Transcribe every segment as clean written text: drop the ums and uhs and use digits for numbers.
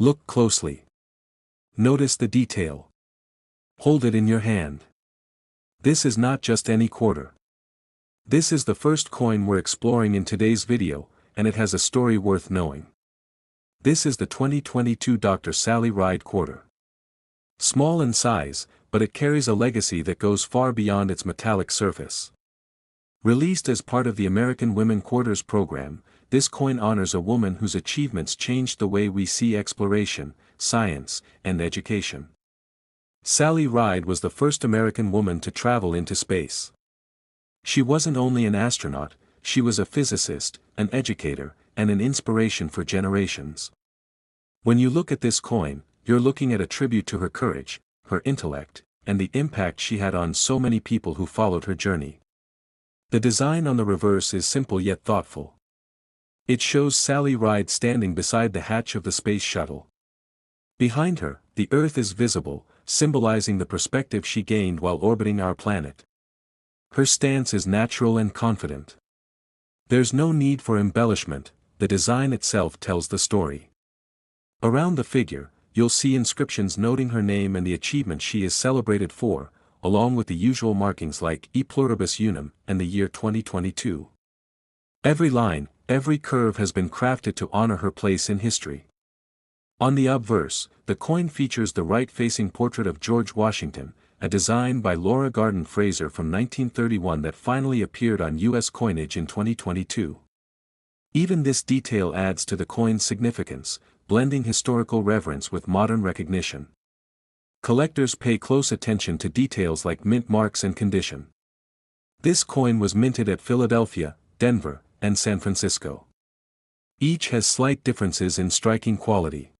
Look closely. Notice the detail. Hold it in your hand. This is not just any quarter. This is the first coin we're exploring in today's video, and it has a story worth knowing. This is the 2022 Dr. Sally Ride quarter. Small in size, but it carries a legacy that goes far beyond its metallic surface. Released as part of the American Women Quarters program, this coin honors a woman whose achievements changed the way we see exploration, science, and education. Sally Ride was the first American woman to travel into space. She wasn't only an astronaut, she was a physicist, an educator, and an inspiration for generations. When you look at this coin, you're looking at a tribute to her courage, her intellect, and the impact she had on so many people who followed her journey. The design on the reverse is simple yet thoughtful. It shows Sally Ride standing beside the hatch of the space shuttle. Behind her, the Earth is visible, symbolizing the perspective she gained while orbiting our planet. Her stance is natural and confident. There's no need for embellishment, the design itself tells the story. Around the figure, you'll see inscriptions noting her name and the achievement she is celebrated for, along with the usual markings like E Pluribus Unum and the year 2022. Every line, every curve has been crafted to honor her place in history. On the obverse, the coin features the right-facing portrait of George Washington, a design by Laura Garden Fraser from 1931 that finally appeared on U.S. coinage in 2022. Even this detail adds to the coin's significance, blending historical reverence with modern recognition. Collectors pay close attention to details like mint marks and condition. This coin was minted at Philadelphia, Denver, and San Francisco. Each has slight differences in striking quality.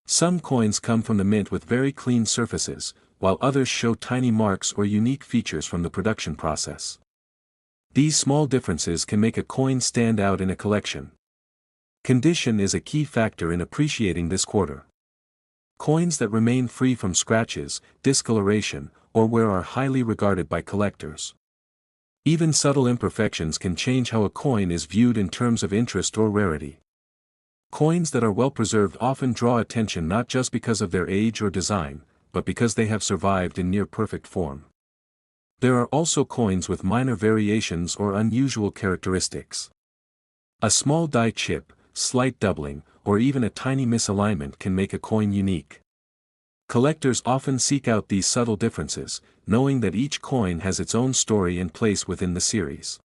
Some coins come from the mint with very clean surfaces, while others show tiny marks or unique features from the production process. These small differences can make a coin stand out in a collection. Condition is a key factor in appreciating this quarter. Coins that remain free from scratches, discoloration, or wear are highly regarded by collectors. Even subtle imperfections can change how a coin is viewed in terms of interest or rarity. Coins that are well preserved often draw attention not just because of their age or design, but because they have survived in near-perfect form. There are also coins with minor variations or unusual characteristics. A small die chip, slight doubling, or even a tiny misalignment can make a coin unique. Collectors often seek out these subtle differences, knowing that each coin has its own story and place within the series.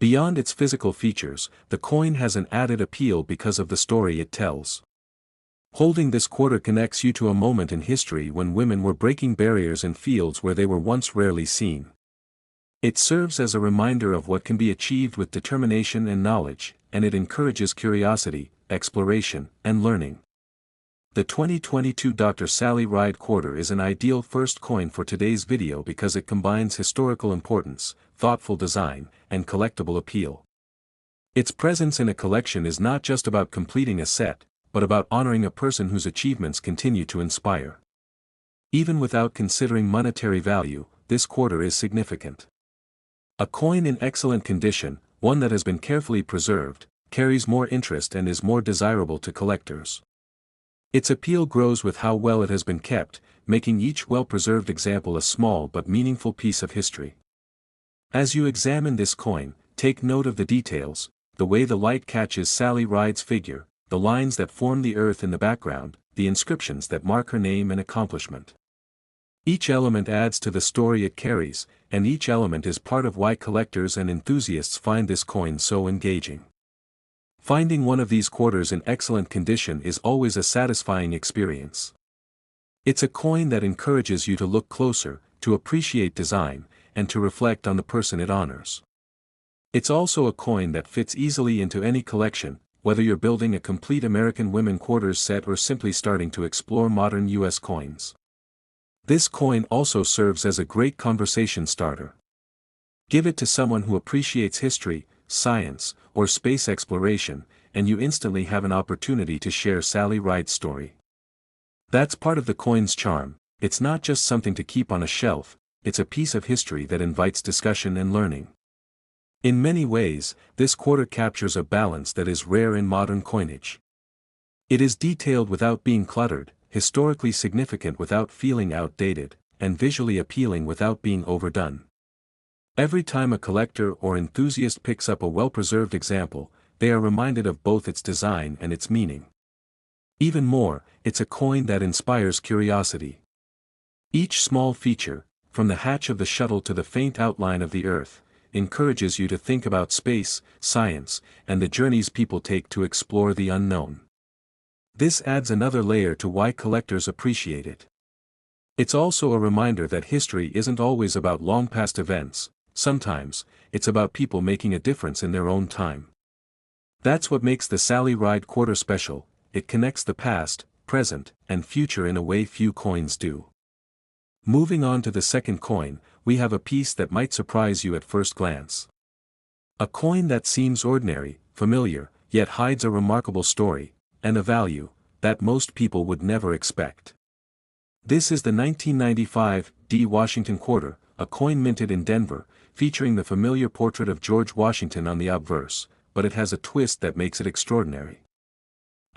Beyond its physical features, the coin has an added appeal because of the story it tells. Holding this quarter connects you to a moment in history when women were breaking barriers in fields where they were once rarely seen. It serves as a reminder of what can be achieved with determination and knowledge, and it encourages curiosity, exploration, and learning. The 2022 Dr. Sally Ride quarter is an ideal first coin for today's video because it combines historical importance, thoughtful design, and collectible appeal. Its presence in a collection is not just about completing a set, but about honoring a person whose achievements continue to inspire. Even without considering monetary value, this quarter is significant. A coin in excellent condition, one that has been carefully preserved, carries more interest and is more desirable to collectors. Its appeal grows with how well it has been kept, making each well-preserved example a small but meaningful piece of history. As you examine this coin, take note of the details, the way the light catches Sally Ride's figure, the lines that form the earth in the background, the inscriptions that mark her name and accomplishment. Each element adds to the story it carries, and each element is part of why collectors and enthusiasts find this coin so engaging. Finding one of these quarters in excellent condition is always a satisfying experience. It's a coin that encourages you to look closer, to appreciate design, and to reflect on the person it honors. It's also a coin that fits easily into any collection, whether you're building a complete American Women Quarters set or simply starting to explore modern U.S. coins. This coin also serves as a great conversation starter. Give it to someone who appreciates history, science, or space exploration, and you instantly have an opportunity to share Sally Ride's story. That's part of the coin's charm. It's not just something to keep on a shelf, it's a piece of history that invites discussion and learning. In many ways, this quarter captures a balance that is rare in modern coinage. It is detailed without being cluttered, historically significant without feeling outdated, and visually appealing without being overdone. Every time a collector or enthusiast picks up a well-preserved example, they are reminded of both its design and its meaning. Even more, it's a coin that inspires curiosity. Each small feature, from the hatch of the shuttle to the faint outline of the Earth, encourages you to think about space, science, and the journeys people take to explore the unknown. This adds another layer to why collectors appreciate it. It's also a reminder that history isn't always about long-past events. Sometimes, it's about people making a difference in their own time. That's what makes the Sally Ride quarter special. It connects the past, present, and future in a way few coins do. Moving on to the second coin, we have a piece that might surprise you at first glance. A coin that seems ordinary, familiar, yet hides a remarkable story, and a value that most people would never expect. This is the 1995 D. Washington quarter, a coin minted in Denver, featuring the familiar portrait of George Washington on the obverse, but it has a twist that makes it extraordinary.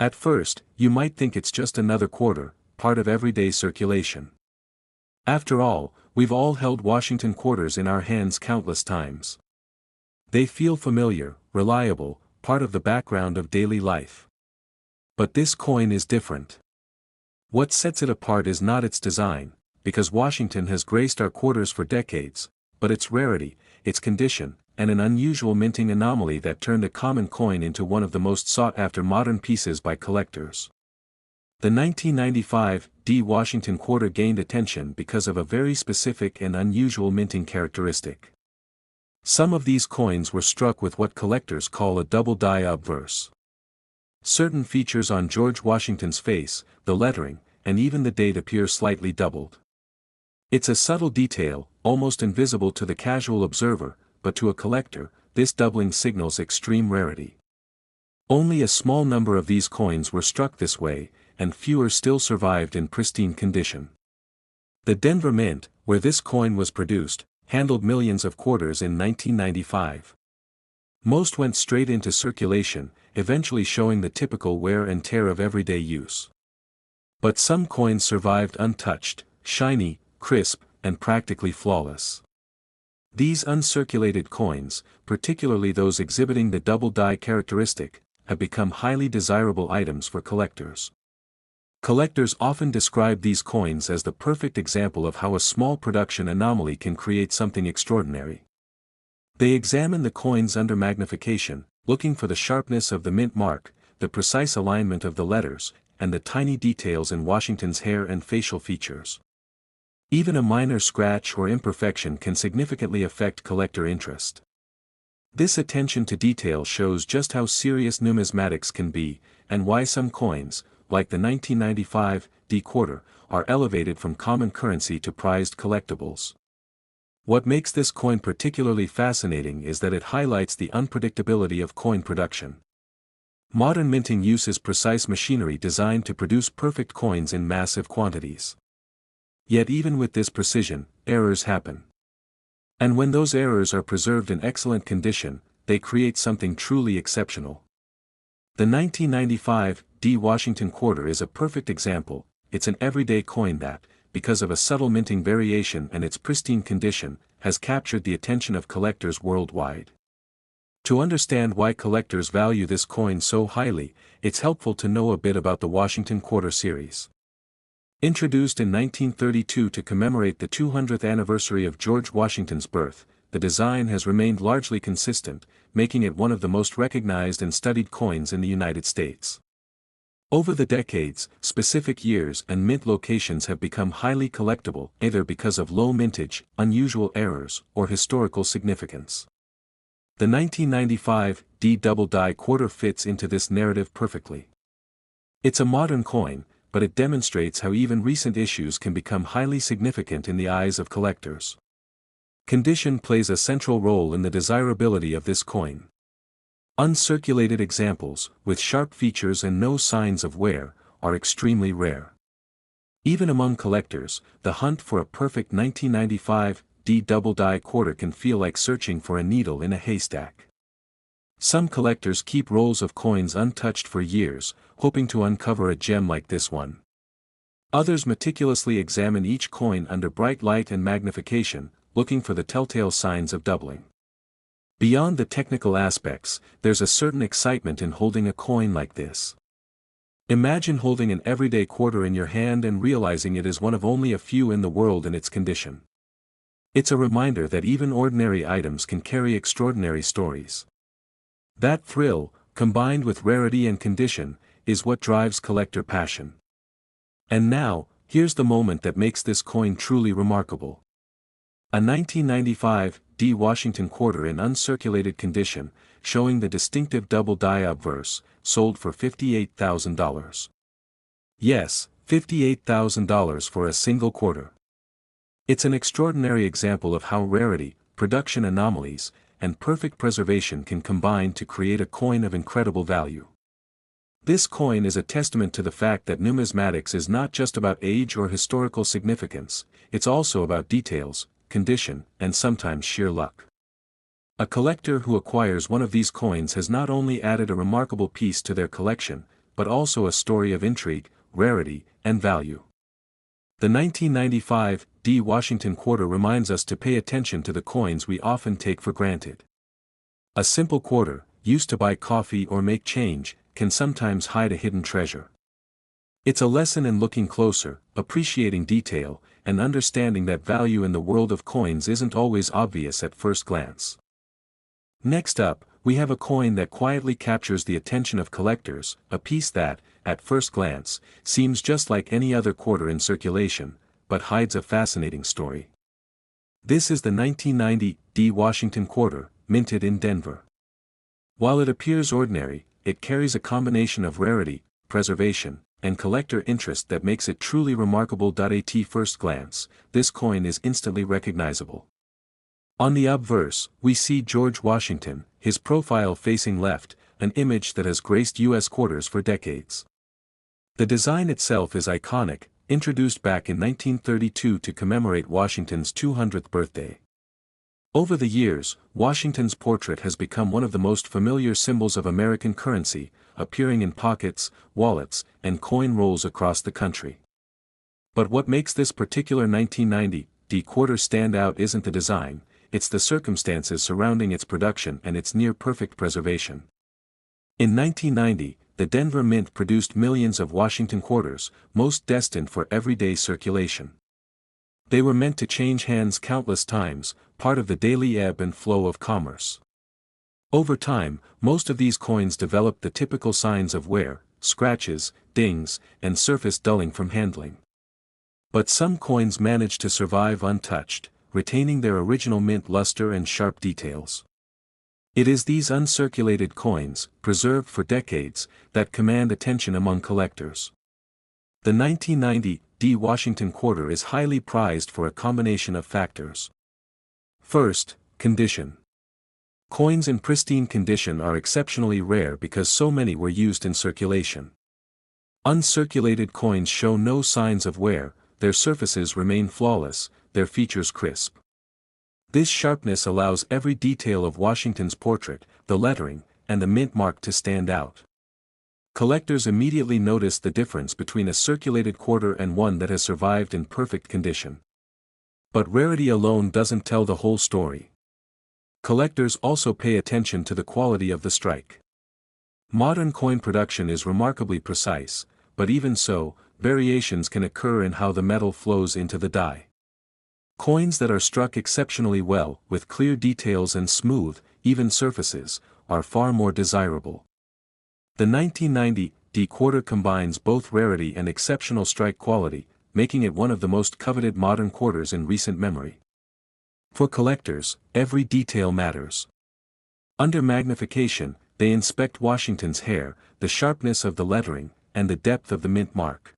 At first, you might think it's just another quarter, part of everyday circulation. After all, we've all held Washington quarters in our hands countless times. They feel familiar, reliable, part of the background of daily life. But this coin is different. What sets it apart is not its design, because Washington has graced our quarters for decades, but its rarity, its condition, and an unusual minting anomaly that turned a common coin into one of the most sought-after modern pieces by collectors. The 1995 D. Washington quarter gained attention because of a very specific and unusual minting characteristic. Some of these coins were struck with what collectors call a double die obverse. Certain features on George Washington's face, the lettering, and even the date appear slightly doubled. It's a subtle detail, almost invisible to the casual observer, but to a collector, this doubling signals extreme rarity. Only a small number of these coins were struck this way, and fewer still survived in pristine condition. The Denver Mint, where this coin was produced, handled millions of quarters in 1995. Most went straight into circulation, eventually showing the typical wear and tear of everyday use. But some coins survived untouched, shiny, crisp, and practically flawless. These uncirculated coins, particularly those exhibiting the double die characteristic, have become highly desirable items for collectors. Collectors often describe these coins as the perfect example of how a small production anomaly can create something extraordinary. They examine the coins under magnification, looking for the sharpness of the mint mark, the precise alignment of the letters, and the tiny details in Washington's hair and facial features. Even a minor scratch or imperfection can significantly affect collector interest. This attention to detail shows just how serious numismatics can be, and why some coins, like the 1995 D quarter, are elevated from common currency to prized collectibles. What makes this coin particularly fascinating is that it highlights the unpredictability of coin production. Modern minting uses precise machinery designed to produce perfect coins in massive quantities. Yet even with this precision, errors happen. And when those errors are preserved in excellent condition, they create something truly exceptional. The 1995 D. Washington quarter is a perfect example. It's an everyday coin that, because of a subtle minting variation and its pristine condition, has captured the attention of collectors worldwide. To understand why collectors value this coin so highly, it's helpful to know a bit about the Washington quarter series. Introduced in 1932 to commemorate the 200th anniversary of George Washington's birth, the design has remained largely consistent, making it one of the most recognized and studied coins in the United States. Over the decades, specific years and mint locations have become highly collectible, either because of low mintage, unusual errors, or historical significance. The 1995 D double die quarter fits into this narrative perfectly. It's a modern coin, but it demonstrates how even recent issues can become highly significant in the eyes of collectors. Condition plays a central role in the desirability of this coin. Uncirculated examples, with sharp features and no signs of wear, are extremely rare. Even among collectors, the hunt for a perfect 1995 D double die quarter can feel like searching for a needle in a haystack. Some collectors keep rolls of coins untouched for years, hoping to uncover a gem like this one. Others meticulously examine each coin under bright light and magnification, looking for the telltale signs of doubling. Beyond the technical aspects, there's a certain excitement in holding a coin like this. Imagine holding an everyday quarter in your hand and realizing it is one of only a few in the world in its condition. It's a reminder that even ordinary items can carry extraordinary stories. That thrill, combined with rarity and condition, is what drives collector passion. And now, here's the moment that makes this coin truly remarkable. A 1995 D Washington quarter in uncirculated condition, showing the distinctive double die obverse, sold for $58,000. Yes, $58,000 for a single quarter. It's an extraordinary example of how rarity, production anomalies, and perfect preservation can combine to create a coin of incredible value. This coin is a testament to the fact that numismatics is not just about age or historical significance, it's also about details, condition, and sometimes sheer luck. A collector who acquires one of these coins has not only added a remarkable piece to their collection, but also a story of intrigue, rarity, and value. The 1995 D Washington quarter reminds us to pay attention to the coins we often take for granted. A simple quarter, used to buy coffee or make change, can sometimes hide a hidden treasure. It's a lesson in looking closer, appreciating detail, and understanding that value in the world of coins isn't always obvious at first glance. Next up, we have a coin that quietly captures the attention of collectors, a piece that, at first glance, seems just like any other quarter in circulation, but hides a fascinating story. This is the 1990 D Washington quarter, minted in Denver. While it appears ordinary, it carries a combination of rarity, preservation, and collector interest that makes it truly remarkable. At first glance, this coin is instantly recognizable. On the obverse, we see George Washington, his profile facing left, an image that has graced U.S. quarters for decades. The design itself is iconic, introduced back in 1932 to commemorate Washington's 200th birthday. Over the years, Washington's portrait has become one of the most familiar symbols of American currency, appearing in pockets, wallets, and coin rolls across the country. But what makes this particular 1990 D quarter stand out isn't the design, it's the circumstances surrounding its production and its near-perfect preservation. In 1990, the Denver Mint produced millions of Washington quarters, most destined for everyday circulation. They were meant to change hands countless times, part of the daily ebb and flow of commerce. Over time, most of these coins developed the typical signs of wear, scratches, dings, and surface dulling from handling. But some coins managed to survive untouched, retaining their original mint luster and sharp details. It is these uncirculated coins, preserved for decades, that command attention among collectors. The 1990 D Washington quarter is highly prized for a combination of factors. First, condition. Coins in pristine condition are exceptionally rare because so many were used in circulation. Uncirculated coins show no signs of wear, their surfaces remain flawless, their features crisp. This sharpness allows every detail of Washington's portrait, the lettering, and the mint mark to stand out. Collectors immediately notice the difference between a circulated quarter and one that has survived in perfect condition. But rarity alone doesn't tell the whole story. Collectors also pay attention to the quality of the strike. Modern coin production is remarkably precise, but even so, variations can occur in how the metal flows into the die. Coins that are struck exceptionally well, with clear details and smooth, even surfaces, are far more desirable. The 1990 D quarter combines both rarity and exceptional strike quality, making it one of the most coveted modern quarters in recent memory. For collectors, every detail matters. Under magnification, they inspect Washington's hair, the sharpness of the lettering, and the depth of the mint mark.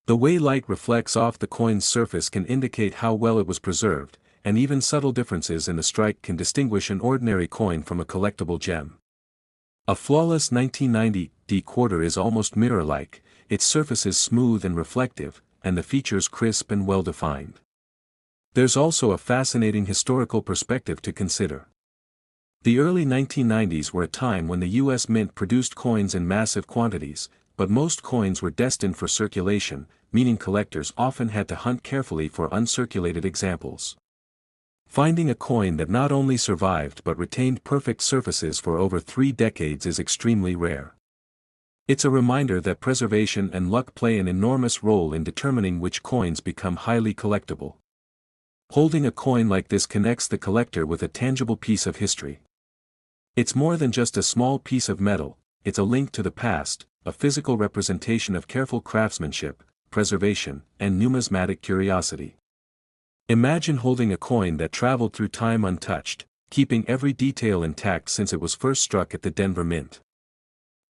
The way light reflects off the coin's surface can indicate how well it was preserved, and even subtle differences in the strike can distinguish an ordinary coin from a collectible gem. A flawless 1990 D quarter is almost mirror-like, its surface is smooth and reflective, and the features crisp and well-defined. There's also a fascinating historical perspective to consider. The early 1990s were a time when the US Mint produced coins in massive quantities, but most coins were destined for circulation, meaning collectors often had to hunt carefully for uncirculated examples. Finding a coin that not only survived but retained perfect surfaces for over 3 decades is extremely rare. It's a reminder that preservation and luck play an enormous role in determining which coins become highly collectible. Holding a coin like this connects the collector with a tangible piece of history. It's more than just a small piece of metal, it's a link to the past, a physical representation of careful craftsmanship, preservation, and numismatic curiosity. Imagine holding a coin that traveled through time untouched, keeping every detail intact since it was first struck at the Denver Mint.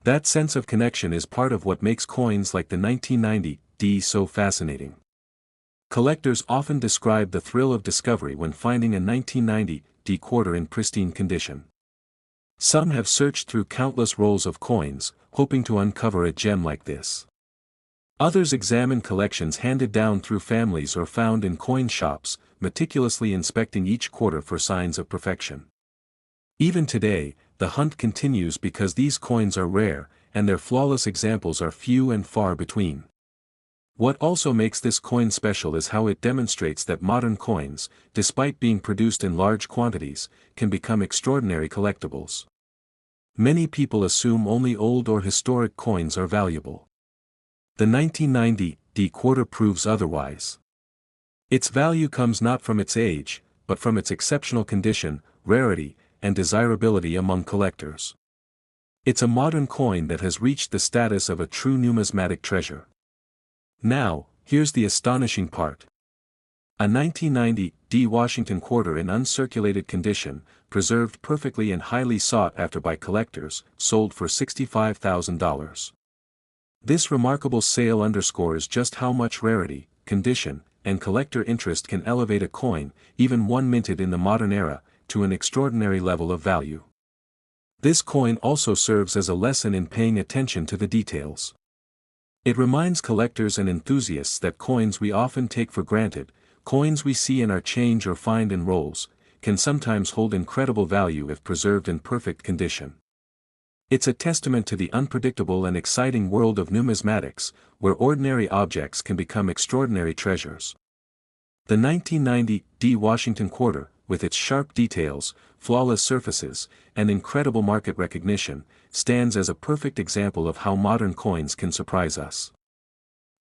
That sense of connection is part of what makes coins like the 1990 so fascinating. Collectors often describe the thrill of discovery when finding a 1990 quarter in pristine condition. Some have searched through countless rolls of coins, hoping to uncover a gem like this. Others examine collections handed down through families or found in coin shops, meticulously inspecting each quarter for signs of perfection. Even today, the hunt continues because these coins are rare, and their flawless examples are few and far between. What also makes this coin special is how it demonstrates that modern coins, despite being produced in large quantities, can become extraordinary collectibles. Many people assume only old or historic coins are valuable. The 1990 quarter proves otherwise. Its value comes not from its age, but from its exceptional condition, rarity, and desirability among collectors. It's a modern coin that has reached the status of a true numismatic treasure. Now, here's the astonishing part. A 1990 Washington quarter in uncirculated condition, preserved perfectly and highly sought after by collectors, sold for $65,000. This remarkable sale underscores just how much rarity, condition, and collector interest can elevate a coin, even one minted in the modern era, to an extraordinary level of value. This coin also serves as a lesson in paying attention to the details. It reminds collectors and enthusiasts that coins we often take for granted, coins we see in our change or find in rolls, can sometimes hold incredible value if preserved in perfect condition. It's a testament to the unpredictable and exciting world of numismatics, where ordinary objects can become extraordinary treasures. The 1990 Washington quarter, with its sharp details, flawless surfaces, and incredible market recognition, stands as a perfect example of how modern coins can surprise us.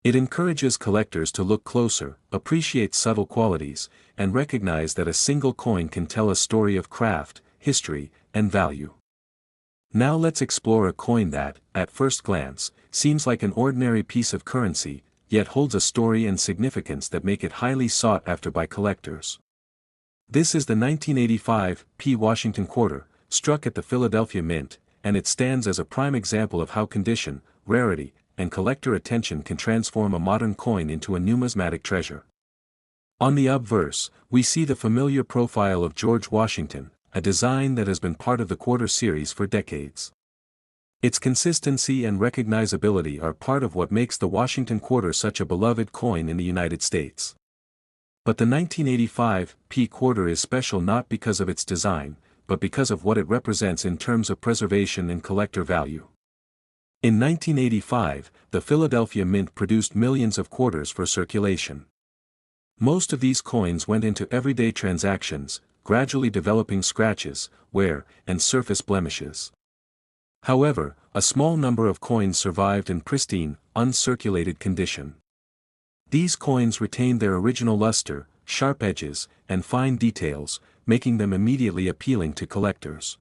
It encourages collectors to look closer, appreciate subtle qualities, and recognize that a single coin can tell a story of craft, history, and value. Now let's explore a coin that, at first glance, seems like an ordinary piece of currency, yet holds a story and significance that make it highly sought after by collectors. This is the 1985 Washington quarter, struck at the Philadelphia Mint, and it stands as a prime example of how condition, rarity, and collector attention can transform a modern coin into a numismatic treasure. On the obverse, we see the familiar profile of George Washington, a design that has been part of the quarter series for decades. Its consistency and recognizability are part of what makes the Washington quarter such a beloved coin in the United States. But the 1985 quarter is special not because of its design, but because of what it represents in terms of preservation and collector value. In 1985, the Philadelphia Mint produced millions of quarters for circulation. Most of these coins went into everyday transactions, gradually developing scratches, wear, and surface blemishes. However, a small number of coins survived in pristine, uncirculated condition. These coins retained their original luster, sharp edges, and fine details, making them immediately appealing to collectors.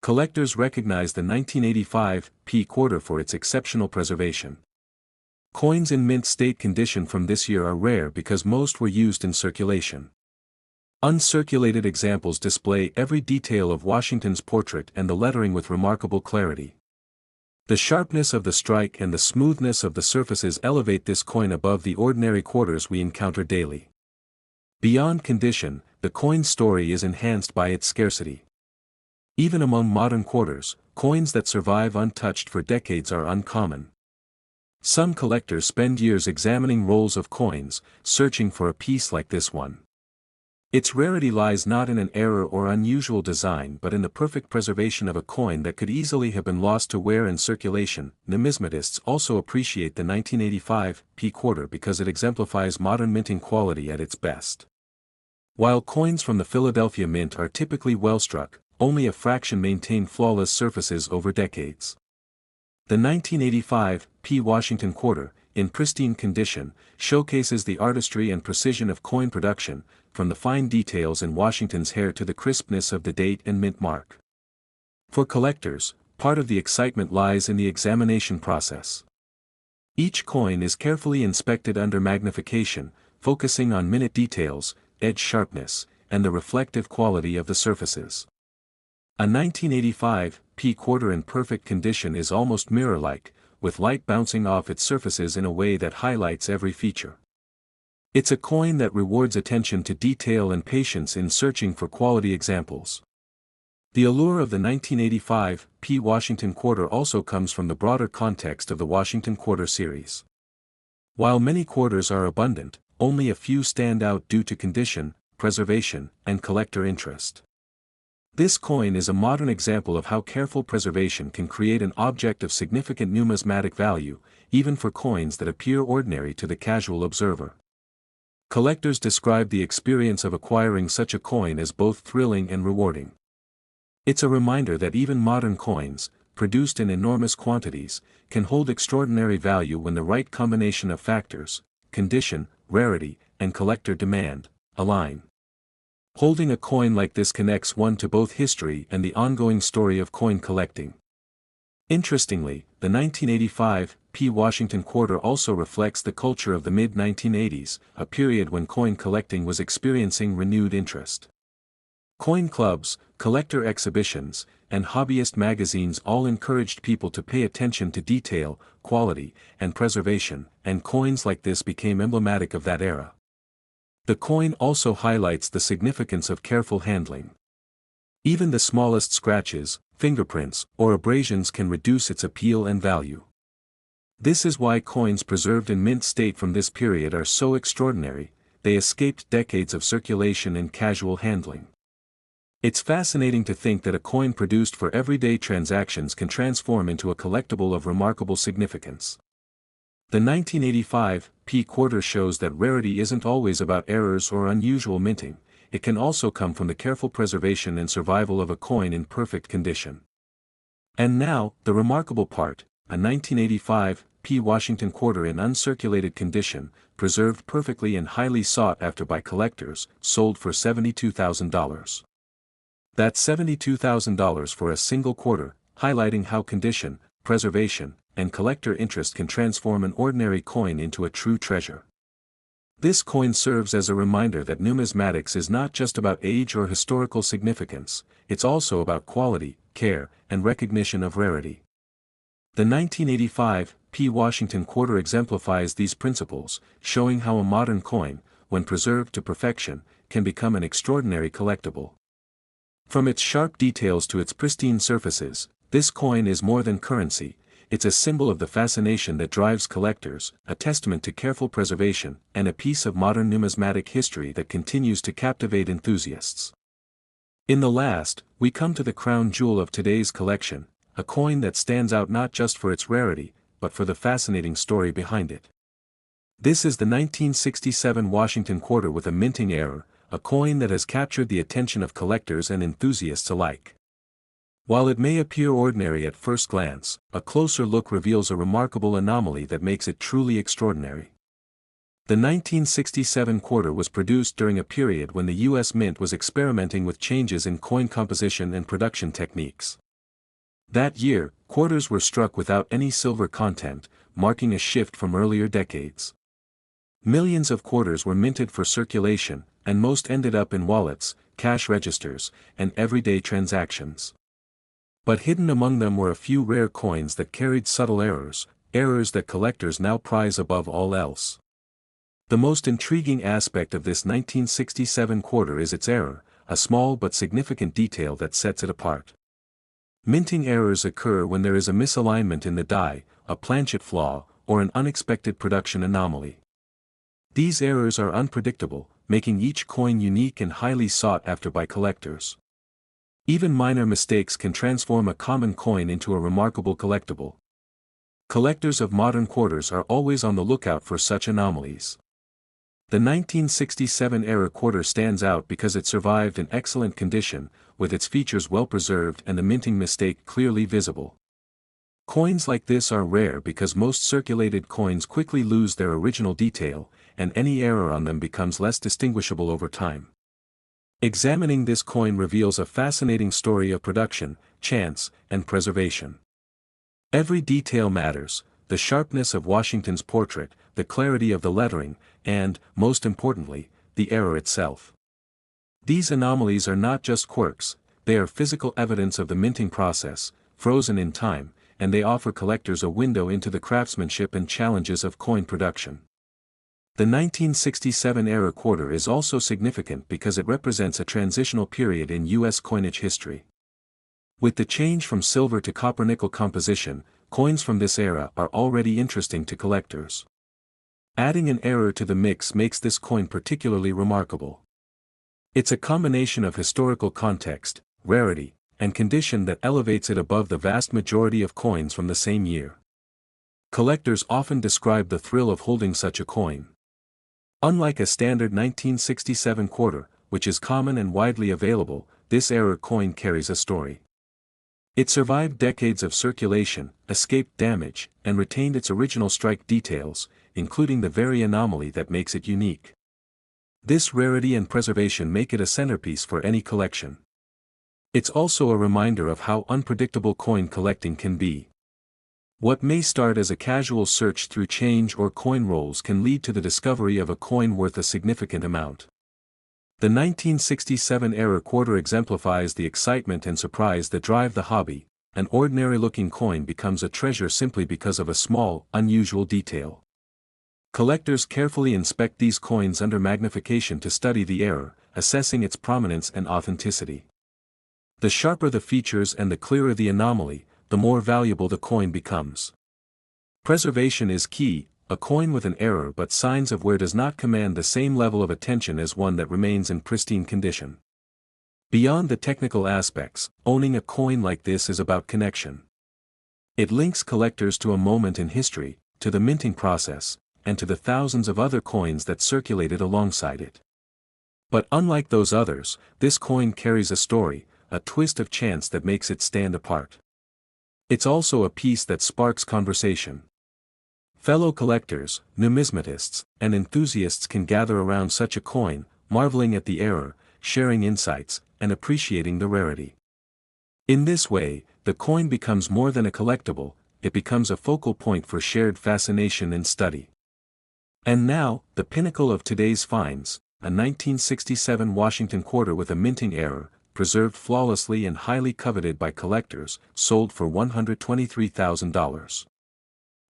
Collectors recognize the 1985 quarter for its exceptional preservation. Coins in mint state condition from this year are rare because most were used in circulation. Uncirculated examples display every detail of Washington's portrait and the lettering with remarkable clarity. The sharpness of the strike and the smoothness of the surfaces elevate this coin above the ordinary quarters we encounter daily. Beyond condition, the coin's story is enhanced by its scarcity. Even among modern quarters, coins that survive untouched for decades are uncommon. Some collectors spend years examining rolls of coins, searching for a piece like this one. Its rarity lies not in an error or unusual design but in the perfect preservation of a coin that could easily have been lost to wear and circulation. Numismatists also appreciate the 1985 P quarter because it exemplifies modern minting quality at its best. While coins from the Philadelphia Mint are typically well-struck, only a fraction maintain flawless surfaces over decades. The 1985 P Washington quarter, in pristine condition, showcases the artistry and precision of coin production, from the fine details in Washington's hair to the crispness of the date and mint mark. For collectors, part of the excitement lies in the examination process. Each coin is carefully inspected under magnification, focusing on minute details, edge sharpness, and the reflective quality of the surfaces. A 1985 P quarter in perfect condition is almost mirror-like, with light bouncing off its surfaces in a way that highlights every feature. It's a coin that rewards attention to detail and patience in searching for quality examples. The allure of the 1985 P Washington quarter also comes from the broader context of the Washington quarter series. While many quarters are abundant, only a few stand out due to condition, preservation, and collector interest. This coin is a modern example of how careful preservation can create an object of significant numismatic value, even for coins that appear ordinary to the casual observer. Collectors describe the experience of acquiring such a coin as both thrilling and rewarding. It's a reminder that even modern coins, produced in enormous quantities, can hold extraordinary value when the right combination of factors, condition, rarity, and collector demand, align. Holding a coin like this connects one to both history and the ongoing story of coin collecting. Interestingly, the 1985 P Washington quarter also reflects the culture of the mid-1980s, a period when coin collecting was experiencing renewed interest. Coin clubs, collector exhibitions, and hobbyist magazines all encouraged people to pay attention to detail, quality, and preservation, and coins like this became emblematic of that era. The coin also highlights the significance of careful handling. Even the smallest scratches, fingerprints, or abrasions can reduce its appeal and value. This is why coins preserved in mint state from this period are so extraordinary. They escaped decades of circulation and casual handling. It's fascinating to think that a coin produced for everyday transactions can transform into a collectible of remarkable significance. The 1985 P quarter shows that rarity isn't always about errors or unusual minting. It can also come from the careful preservation and survival of a coin in perfect condition. And now, the remarkable part, a 1985 P Washington quarter in uncirculated condition, preserved perfectly and highly sought after by collectors, sold for $72,000. That's $72,000 for a single quarter, highlighting how condition, preservation, and collector interest can transform an ordinary coin into a true treasure. This coin serves as a reminder that numismatics is not just about age or historical significance, it's also about quality, care, and recognition of rarity. The 1985 P Washington quarter exemplifies these principles, showing how a modern coin, when preserved to perfection, can become an extraordinary collectible. From its sharp details to its pristine surfaces, this coin is more than currency. It's a symbol of the fascination that drives collectors, a testament to careful preservation, and a piece of modern numismatic history that continues to captivate enthusiasts. In the last, we come to the crown jewel of today's collection, a coin that stands out not just for its rarity, but for the fascinating story behind it. This is the 1967 Washington quarter with a minting error, a coin that has captured the attention of collectors and enthusiasts alike. While it may appear ordinary at first glance, a closer look reveals a remarkable anomaly that makes it truly extraordinary. The 1967 quarter was produced during a period when the U.S. Mint was experimenting with changes in coin composition and production techniques. That year, quarters were struck without any silver content, marking a shift from earlier decades. Millions of quarters were minted for circulation, and most ended up in wallets, cash registers, and everyday transactions. But hidden among them were a few rare coins that carried subtle errors that collectors now prize above all else. The most intriguing aspect of this 1967 quarter is its error, a small but significant detail that sets it apart. Minting errors occur when there is a misalignment in the die, a planchet flaw, or an unexpected production anomaly. These errors are unpredictable, making each coin unique and highly sought after by collectors. Even minor mistakes can transform a common coin into a remarkable collectible. Collectors of modern quarters are always on the lookout for such anomalies. The 1967-era quarter stands out because it survived in excellent condition, with its features well preserved and the minting mistake clearly visible. Coins like this are rare because most circulated coins quickly lose their original detail, and any error on them becomes less distinguishable over time. Examining this coin reveals a fascinating story of production, chance, and preservation. Every detail matters: the sharpness of Washington's portrait, the clarity of the lettering, and, most importantly, the error itself. These anomalies are not just quirks, they are physical evidence of the minting process, frozen in time, and they offer collectors a window into the craftsmanship and challenges of coin production. The 1967-era quarter is also significant because it represents a transitional period in U.S. coinage history. With the change from silver to copper-nickel composition, coins from this era are already interesting to collectors. Adding an error to the mix makes this coin particularly remarkable. It's a combination of historical context, rarity, and condition that elevates it above the vast majority of coins from the same year. Collectors often describe the thrill of holding such a coin. Unlike a standard 1967 quarter, which is common and widely available, this era coin carries a story. It survived decades of circulation, escaped damage, and retained its original strike details, including the very anomaly that makes it unique. This rarity and preservation make it a centerpiece for any collection. It's also a reminder of how unpredictable coin collecting can be. What may start as a casual search through change or coin rolls can lead to the discovery of a coin worth a significant amount. The 1967-era quarter exemplifies the excitement and surprise that drive the hobby. An ordinary-looking coin becomes a treasure simply because of a small, unusual detail. Collectors carefully inspect these coins under magnification to study the error, assessing its prominence and authenticity. The sharper the features and the clearer the anomaly, the more valuable the coin becomes. Preservation is key. A coin with an error but signs of wear does not command the same level of attention as one that remains in pristine condition. Beyond the technical aspects, owning a coin like this is about connection. It links collectors to a moment in history, to the minting process, and to the thousands of other coins that circulated alongside it. But unlike those others, this coin carries a story, a twist of chance that makes it stand apart. It's also a piece that sparks conversation. Fellow collectors, numismatists, and enthusiasts can gather around such a coin, marveling at the error, sharing insights, and appreciating the rarity. In this way, the coin becomes more than a collectible, it becomes a focal point for shared fascination and study. And now, the pinnacle of today's finds, a 1967 Washington quarter with a minting error, preserved flawlessly and highly coveted by collectors, sold for $123,000.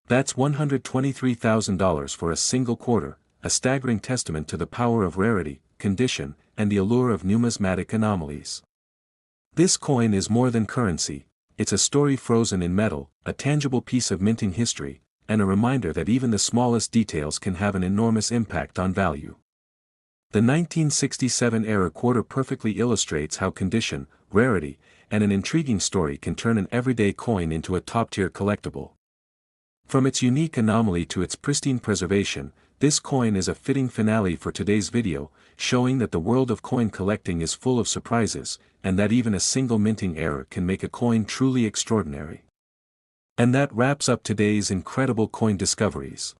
That's $123,000 for a single quarter, a staggering testament to the power of rarity, condition, and the allure of numismatic anomalies. This coin is more than currency, it's a story frozen in metal, a tangible piece of minting history, and a reminder that even the smallest details can have an enormous impact on value. The 1967-era quarter perfectly illustrates how condition, rarity, and an intriguing story can turn an everyday coin into a top-tier collectible. From its unique anomaly to its pristine preservation, this coin is a fitting finale for today's video, showing that the world of coin collecting is full of surprises, and that even a single minting error can make a coin truly extraordinary. And that wraps up today's incredible coin discoveries.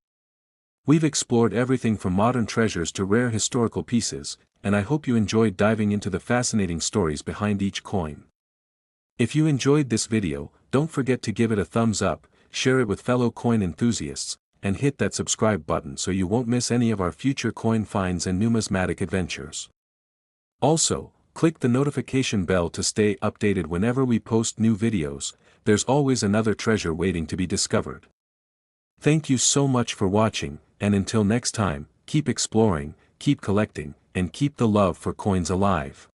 We've explored everything from modern treasures to rare historical pieces, and I hope you enjoyed diving into the fascinating stories behind each coin. If you enjoyed this video, don't forget to give it a thumbs up, share it with fellow coin enthusiasts, and hit that subscribe button so you won't miss any of our future coin finds and numismatic adventures. Also, click the notification bell to stay updated whenever we post new videos. There's always another treasure waiting to be discovered. Thank you so much for watching, and until next time, keep exploring, keep collecting, and keep the love for coins alive.